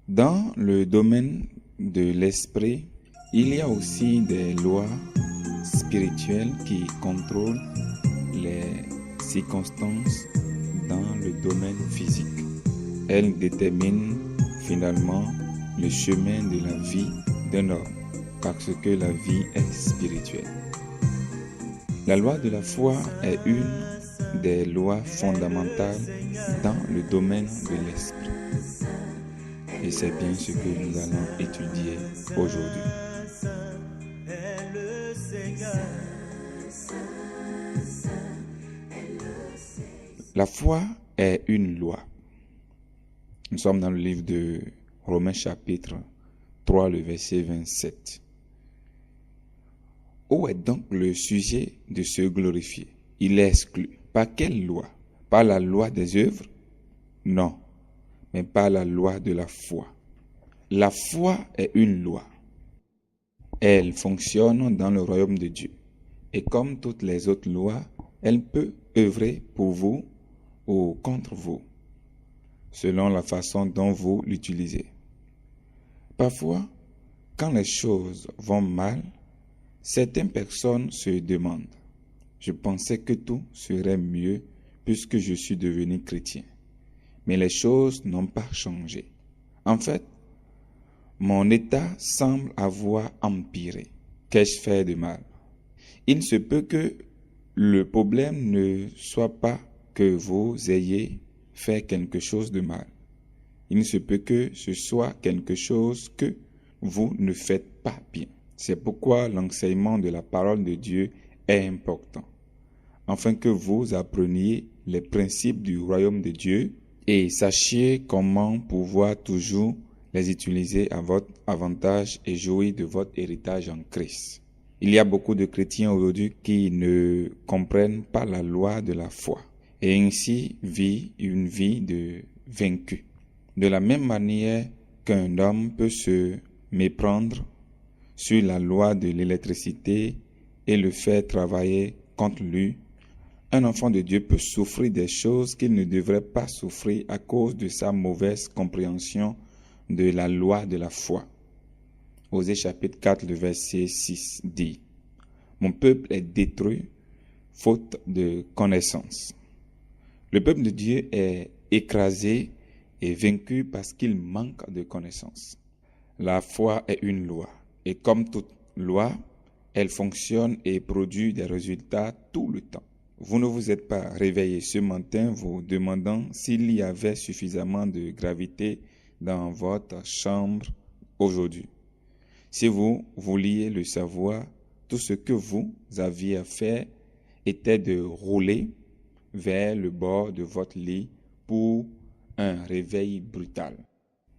Dans le domaine de l'esprit, il y a aussi des lois spirituelles qui contrôlent les circonstances dans le domaine physique. Elles déterminent finalement le chemin de la vie d'un homme, parce que la vie est spirituelle. La loi de la foi est une des lois fondamentales dans le domaine de l'esprit. Et c'est bien ce que nous allons étudier aujourd'hui. La foi est une loi. Nous sommes dans le livre de Romains chapitre 3, le verset 27. Où est donc le sujet de se glorifier? Il est exclu. Par quelle loi? Par la loi des œuvres? Non, mais par la loi de la foi. La foi est une loi. Elle fonctionne dans le royaume de Dieu. Et comme toutes les autres lois, elle peut œuvrer pour vous ou contre vous, selon la façon dont vous l'utilisez. Parfois, quand les choses vont mal, certaines personnes se demandent: je pensais que tout serait mieux puisque je suis devenu chrétien. Mais les choses n'ont pas changé. En fait, mon état semble avoir empiré. Qu'ai-je fait de mal? Il se peut que le problème ne soit pas que vous ayez fait quelque chose de mal. Il se peut que ce soit quelque chose que vous ne faites pas bien. C'est pourquoi l'enseignement de la parole de Dieu est important, afin que vous appreniez les principes du royaume de Dieu et sachiez comment pouvoir toujours les utiliser à votre avantage et jouir de votre héritage en Christ. Il y a beaucoup de chrétiens aujourd'hui qui ne comprennent pas la loi de la foi et ainsi vivent une vie de vaincu. De la même manière qu'un homme peut se méprendre sur la loi de l'électricité et le faire travailler contre lui, un enfant de Dieu peut souffrir des choses qu'il ne devrait pas souffrir à cause de sa mauvaise compréhension de la loi de la foi. Osée chapitre 4, le verset 6 dit: « Mon peuple est détruit faute de connaissance. » Le peuple de Dieu est écrasé et vaincu parce qu'il manque de connaissance. La foi est une loi, et comme toute loi, elle fonctionne et produit des résultats tout le temps. Vous ne vous êtes pas réveillé ce matin vous demandant s'il y avait suffisamment de gravité dans votre chambre aujourd'hui. Si vous vouliez le savoir, tout ce que vous aviez à faire était de rouler vers le bord de votre lit pour un réveil brutal.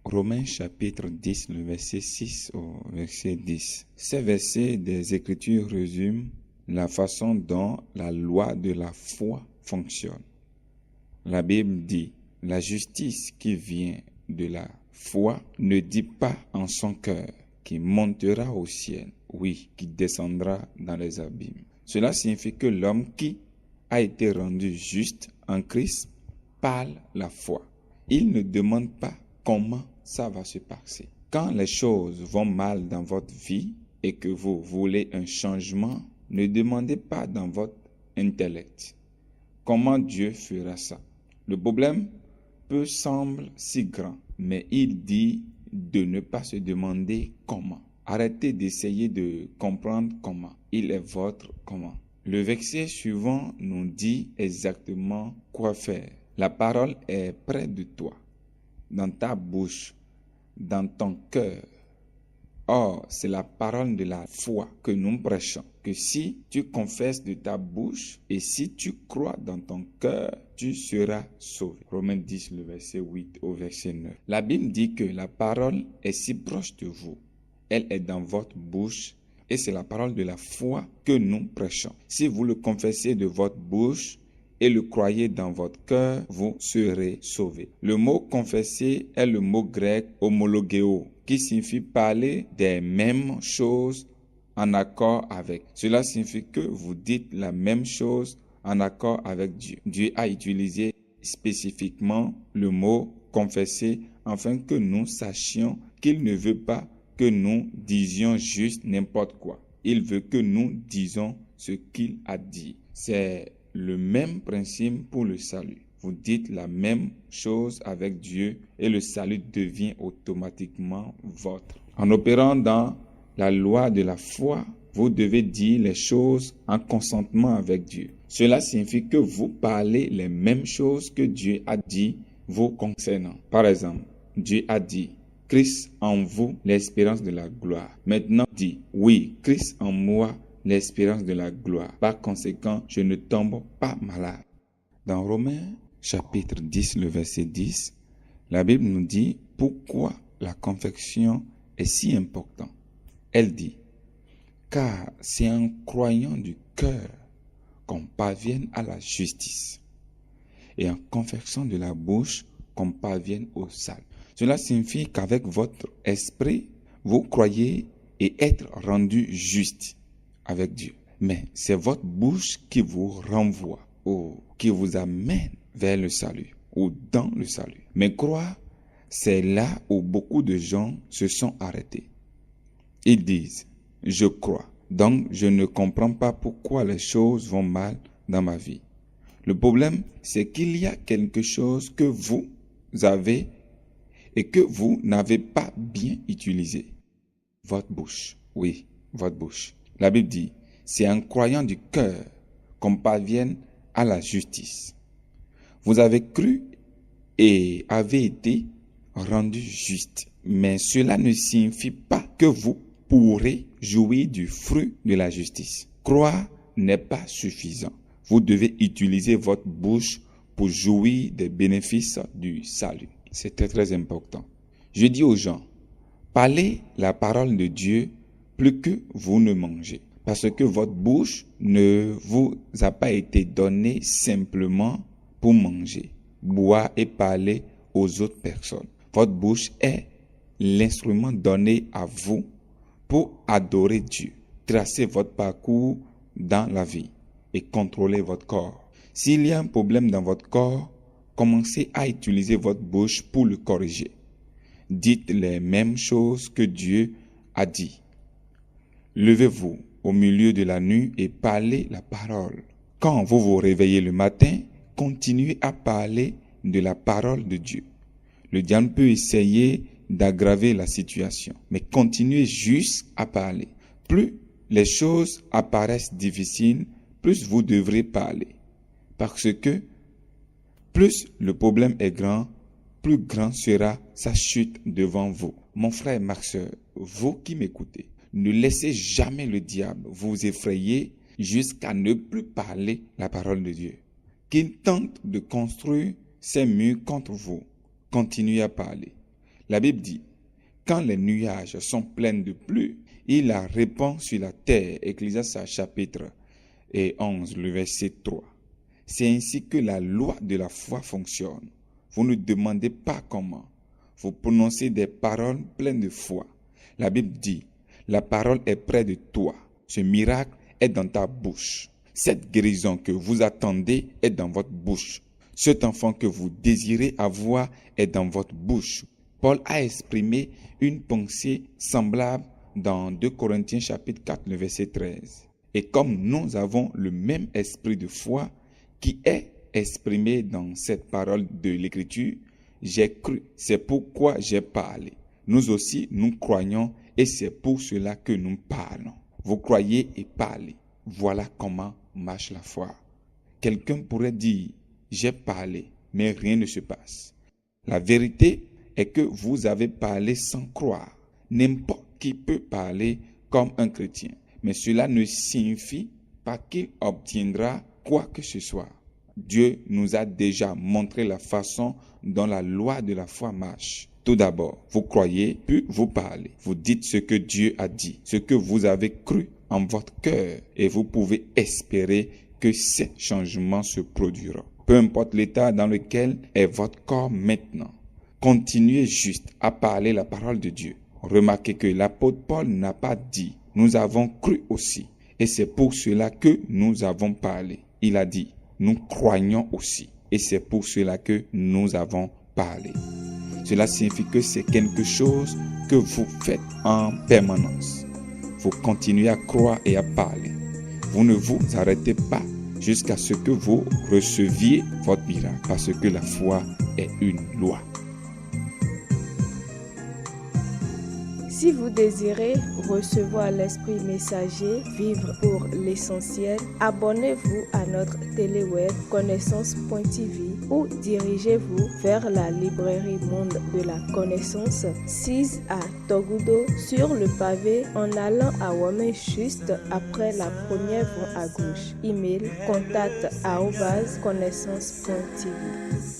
Romains chapitre 10, le verset 6 au verset 10. Ces versets des Écritures résument la façon dont la loi de la foi fonctionne. La Bible dit: « La justice qui vient de la foi ne dit pas en son cœur qui montera au ciel, oui, qui descendra dans les abîmes. » Cela signifie que l'homme qui a été rendu juste en Christ parle la foi. Il ne demande pas comment ça va se passer. Quand les choses vont mal dans votre vie et que vous voulez un changement, ne demandez pas dans votre intellect comment Dieu fera ça. Le problème peut sembler si grand, mais il dit de ne pas se demander comment. Arrêtez d'essayer de comprendre comment. Il est votre comment. Le verset suivant nous dit exactement quoi faire. La parole est près de toi, dans ta bouche, dans ton cœur. Or, c'est la parole de la foi que nous prêchons, que si tu confesses de ta bouche et si tu crois dans ton cœur, tu seras sauvé. Romains 10, le verset 8 au verset 9. La Bible dit que la parole est si proche de vous. Elle est dans votre bouche et c'est la parole de la foi que nous prêchons. Si vous le confessez de votre bouche et le croyez dans votre cœur, vous serez sauvés. Le mot confesser est le mot grec homologeo, qui signifie parler des mêmes choses en accord avec. Cela signifie que vous dites la même chose en accord avec Dieu. Dieu a utilisé spécifiquement le mot « confesser » afin que nous sachions qu'il ne veut pas que nous disions juste n'importe quoi. Il veut que nous disions ce qu'il a dit. C'est le même principe pour le salut. Vous dites la même chose avec Dieu et le salut devient automatiquement votre. En opérant dans la loi de la foi, vous devez dire les choses en consentement avec Dieu. Cela signifie que vous parlez les mêmes choses que Dieu a dit vous concernant. Par exemple, Dieu a dit « Christ en vous, l'espérance de la gloire ». Maintenant, dit « Oui, Christ en moi, l'espérance de la gloire. Par conséquent, je ne tombe pas malade ». Dans Romains chapitre 10, le verset 10, la Bible nous dit pourquoi la confession est si importante. Elle dit « Car c'est en croyant du cœur qu'on parvienne à la justice et en confessant de la bouche qu'on parvienne au salut. » Cela signifie qu'avec votre esprit, vous croyez et être rendu juste avec Dieu. Mais c'est votre bouche qui vous renvoie ou qui vous amène vers le salut ou dans le salut. Mais croire, c'est là où beaucoup de gens se sont arrêtés. Ils disent « Je crois, donc je ne comprends pas pourquoi les choses vont mal dans ma vie. » Le problème, c'est qu'il y a quelque chose que vous avez et que vous n'avez pas bien utilisé. Votre bouche, oui, votre bouche. La Bible dit, c'est en croyant du cœur qu'on parvienne à la justice. Vous avez cru et avez été rendu juste, mais cela ne signifie pas que vous pourrez jouir du fruit de la justice. Croire n'est pas suffisant. Vous devez utiliser votre bouche pour jouir des bénéfices du salut. C'est très très important. Je dis aux gens, parlez la parole de Dieu plus que vous ne mangez. Parce que votre bouche ne vous a pas été donnée simplement pour manger, boire et parler aux autres personnes. Votre bouche est l'instrument donné à vous pour adorer Dieu, tracer votre parcours dans la vie et contrôler votre corps. S'il y a un problème dans votre corps, commencez à utiliser votre bouche pour le corriger. Dites les mêmes choses que Dieu a dit. Levez-vous au milieu de la nuit et parlez la parole. Quand vous vous réveillez le matin, continuez à parler de la parole de Dieu. Le diable peut essayer d'aggraver la situation, mais continuez juste à parler. Plus les choses apparaissent difficiles, plus vous devrez parler. Parce que plus le problème est grand, plus grand sera sa chute devant vous. Mon frère et ma soeur, vous qui m'écoutez, ne laissez jamais le diable vous effrayer jusqu'à ne plus parler la parole de Dieu. Qu'il tente de construire ses murs contre vous, continuez à parler. La Bible dit, quand les nuages sont pleins de pluie, il la répand sur la terre. Ecclésiaste chapitre 11, le verset 3. C'est ainsi que la loi de la foi fonctionne. Vous ne demandez pas comment. Vous prononcez des paroles pleines de foi. La Bible dit, la parole est près de toi. Ce miracle est dans ta bouche. Cette guérison que vous attendez est dans votre bouche. Cet enfant que vous désirez avoir est dans votre bouche. Paul a exprimé une pensée semblable dans 2 Corinthiens chapitre 4, le verset 13. Et comme nous avons le même esprit de foi qui est exprimé dans cette parole de l'Écriture, j'ai cru, c'est pourquoi j'ai parlé. Nous aussi, nous croyons et c'est pour cela que nous parlons. Vous croyez et parlez. Voilà comment marche la foi. Quelqu'un pourrait dire, j'ai parlé, mais rien ne se passe. La vérité est que vous avez parlé sans croire. N'importe qui peut parler comme un chrétien, mais cela ne signifie pas qu'il obtiendra quoi que ce soit. Dieu nous a déjà montré la façon dont la loi de la foi marche. Tout d'abord, vous croyez, puis vous parlez. Vous dites ce que Dieu a dit, ce que vous avez cru en votre cœur, et vous pouvez espérer que ces changements se produiront. Peu importe l'état dans lequel est votre corps maintenant, continuez juste à parler la parole de Dieu. Remarquez que l'apôtre Paul n'a pas dit « nous avons cru aussi » et c'est pour cela que nous avons parlé. Il a dit « nous croyons aussi ». Et c'est pour cela que nous avons parlé. Cela signifie que c'est quelque chose que vous faites en permanence. Vous continuez à croire et à parler. Vous ne vous arrêtez pas jusqu'à ce que vous receviez votre miracle, parce que la foi est une loi. Si vous désirez recevoir l'Esprit Messager, vivre pour l'essentiel, abonnez-vous à notre téléweb connaissance.tv ou dirigez-vous vers la librairie Monde de la Connaissance, 6 à Togudo, sur le pavé en allant à Wame juste après la première voie à gauche. Email contact@connaissance.tv.